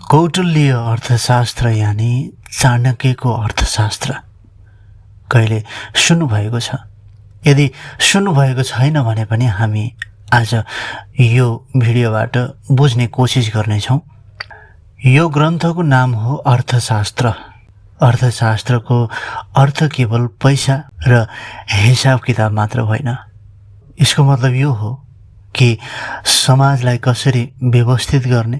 कौटिल्य अर्थशास्त्र यानि चाणक्यको अर्थशास्त्र कहिले सुन्नुभएको छ? यदि सुन्नुभएको छैन भने पनि हामी आज यो भिडियोबाट बुझ्ने कोसिस गर्नेछौँ। यो ग्रन्थको नाम हो अर्थशास्त्र। अर्थशास्त्रको अर्थ केवल पैसा र हिसाब किताब मात्र होइन। यसको मतलब यो हो कि समाजलाई कसरी व्यवस्थित गर्ने,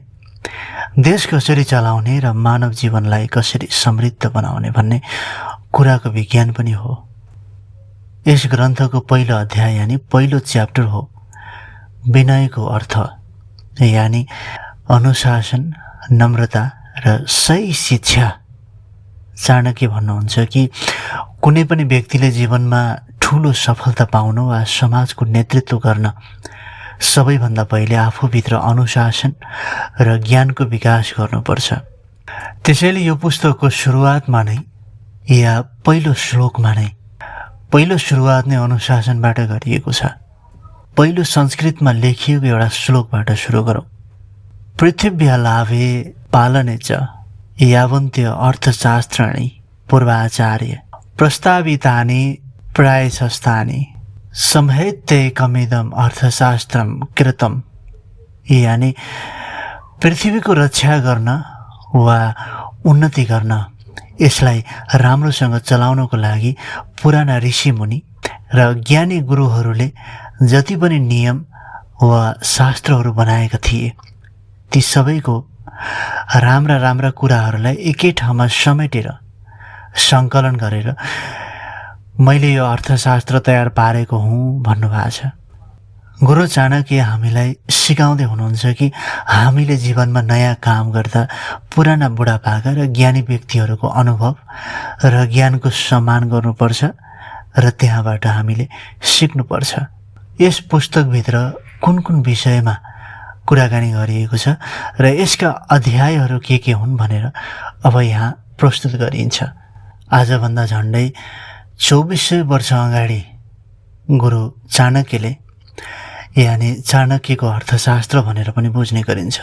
देश कसरी चलाउने र मानव जीवनलाई कसरी समृद्ध बनाउने भन्ने कुराको विज्ञान पनि हो। यस ग्रन्थको पहिलो अध्याय यानि पहिलो च्याप्टर हो विनयको अर्थ, यानि अनुशासन, नम्रता र सही शिक्षा। चाणक्य भन्नुहुन्छ कि कुनै पनि व्यक्तिले जीवनमा ठुलो सफलता पाउन वा समाजको नेतृत्व गर्न सबैभन्दा पहिले आफूभित्र अनुशासन र ज्ञानको विकास गर्नुपर्छ। त्यसैले यो पुस्तकको सुरुवातमा नै या पहिलो श्लोकमा नै पहिलो सुरुवात नै अनुशासनबाट गरिएको छ। पहिलो संस्कृतमा लेखिएको एउटा श्लोकबाट सुरु गरौँ। पृथिव्या लाभे पालने च यावन्त्य अर्थशास्त्राणि पूर्वाचार्य प्रस्तावितानि प्रायशस्तानि संहैत्यैकमिदं अर्थशास्त्रं कृतं। यानि पृथ्वीको रक्षा गर्न वा उन्नति गर्न, यसलाई राम्रोसँग चलाउनको लागि पुराना ऋषिमुनि र ज्ञानी गुरुहरूले जति पनि नियम वा शास्त्रहरू बनाएका थिए, ती सबैको राम्रा राम्रा कुराहरूलाई एकै ठाउँमा समेटेर सङ्कलन गरेर मैले यो अर्थशास्त्र तयार पारेको हुँ भन्नुभएको छ। गुरु चाणक्य हामीलाई सिकाउँदै हुनुहुन्छ कि हामीले जीवनमा नयाँ काम गर्दा पुराना बुढापाका र ज्ञानी व्यक्तिहरूको अनुभव र ज्ञानको सम्मान गर्नुपर्छ र त्यहाँबाट हामीले सिक्नुपर्छ। यस पुस्तकभित्र कुन कुन विषयमा कुराकानी गरिएको छ र यसका अध्यायहरू के हुन् भनेर अब यहाँ प्रस्तुत गरिन्छ। आजभन्दा झन्डै 2400 वर्ष अगाडि गुरु चाणक्यले, यानि चाणक्यको अर्थशास्त्र भनेर पनि बुझ्ने गरिन्छ,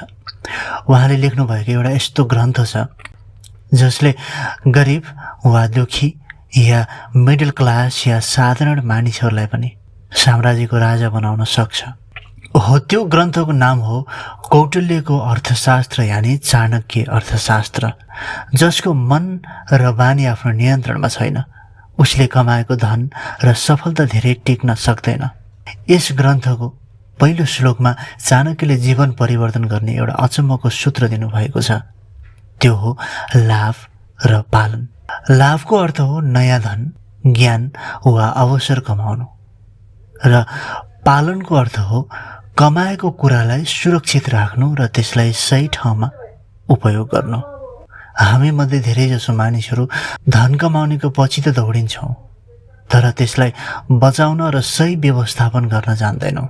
उहाँले लेख्नुभएको एउटा यस्तो ग्रन्थ छ जसले गरिब वा दुखी या मिडल क्लास या साधारण मानिसहरूलाई पनि साम्राज्यको राजा बनाउन सक्छ। हो त्यो ग्रन्थको नाम हो कौटिल्यको अर्थशास्त्र यानि चाणक्य अर्थशास्त्र। जसको मन र बानी आफ्नो नियन्त्रणमा छैन, उसले कमाएको धन र सफलता धेरै टिक्न सक्दैन। यस ग्रन्थको पहिलो श्लोकमा चाणक्यले जीवन परिवर्तन गर्ने एउटा अचम्मको सूत्र दिनुभएको छ। त्यो हो लाभ र पालन। लाभको अर्थ हो नयाँ धन, ज्ञान वा अवसर कमाउनु, र पालनको अर्थ हो कमाएको कुरालाई सुरक्षित राख्नु र त्यसलाई सही ठाउँमा उपयोग गर्नु। हामी मध्ये धेरैजसो मानिसहरू धन कमाउनेको पछि त दौडिन्छौँ, तर त्यसलाई बचाउन र सही व्यवस्थापन गर्न जान्दैनौँ।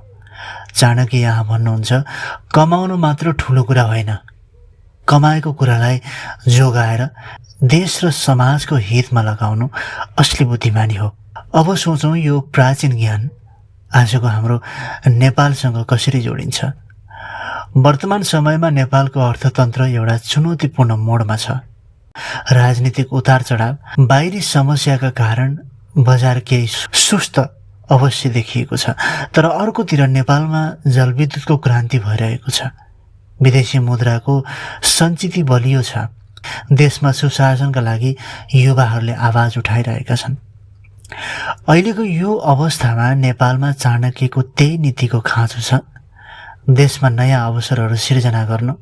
चाणक्य यहाँ भन्नुहुन्छ, कमाउनु मात्र ठुलो कुरा होइन, कमाएको कुरालाई जोगाएर देश र समाजको हितमा लगाउनु असली बुद्धिमानी हो। अब सोचौँ यो प्राचीन ज्ञान आजको हाम्रो नेपालसँग कसरी जोडिन्छ। वर्तमान समयमा नेपालको अर्थतन्त्र एउटा चुनौतीपूर्ण मोडमा छ। राजनीतिक उतार चढाव, बाहिरी समस्याका कारण बजार केही सुस्त अवश्य देखिएको छ, तर अर्कोतिर नेपालमा जलविद्युतको क्रान्ति भइरहेको छ। विदेशी मुद्राको सञ्चित बलियो छ। देशमा सुशासनका लागि युवाहरूले आवाज उठाइरहेका छन्। अहिलेको यो अवस्थामा नेपालमा चाणक्यको त्यही नीतिको खाँचो छ। देशमा नयाँ अवसरहरू सिर्जना गर्नु,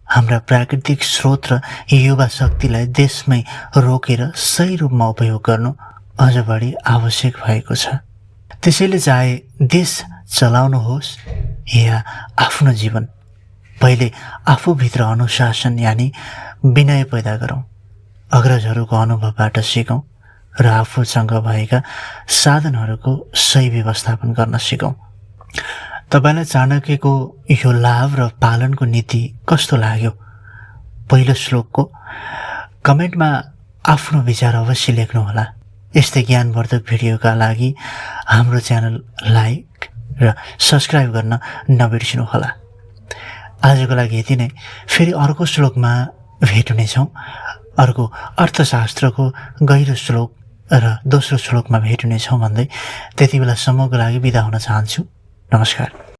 हाम्रा प्राकृतिक स्रोत र युवा शक्तिलाई देशमै रोकेर सही रूपमा उपयोग गर्नु अझ बढी आवश्यक भएको छ। त्यसैले चाहे देश चलाउनुहोस् या आफ्नो जीवन, पहिले आफूभित्र अनुशासन यानि विनय पैदा गरौँ, अग्रजहरूको अनुभवबाट सिकौँ र आफूसँग भएका साधनहरूको सही व्यवस्थापन गर्न सिकौँ। तपाईँलाई चाणक्यको यो लाभ र पालनको नीति कस्तो लाग्यो? पहिलो श्लोकको कमेन्टमा आफ्नो विचार अवश्य लेख्नुहोला। यस्तै ज्ञानवर्धक भिडियोका लागि हाम्रो च्यानल लाइक र सब्सक्राइब गर्न नबिर्सिनुहोला। आजको लागि यति नै। फेरि अर्को श्लोकमा भेट हुनेछौँ। अर्को अर्थशास्त्रको गहिरो श्लोक र दोस्रो श्लोकमा भेट हुनेछौँ भन्दै त्यति बेलासम्मको लागि बिदा हुन चाहन्छु। नमस्कार।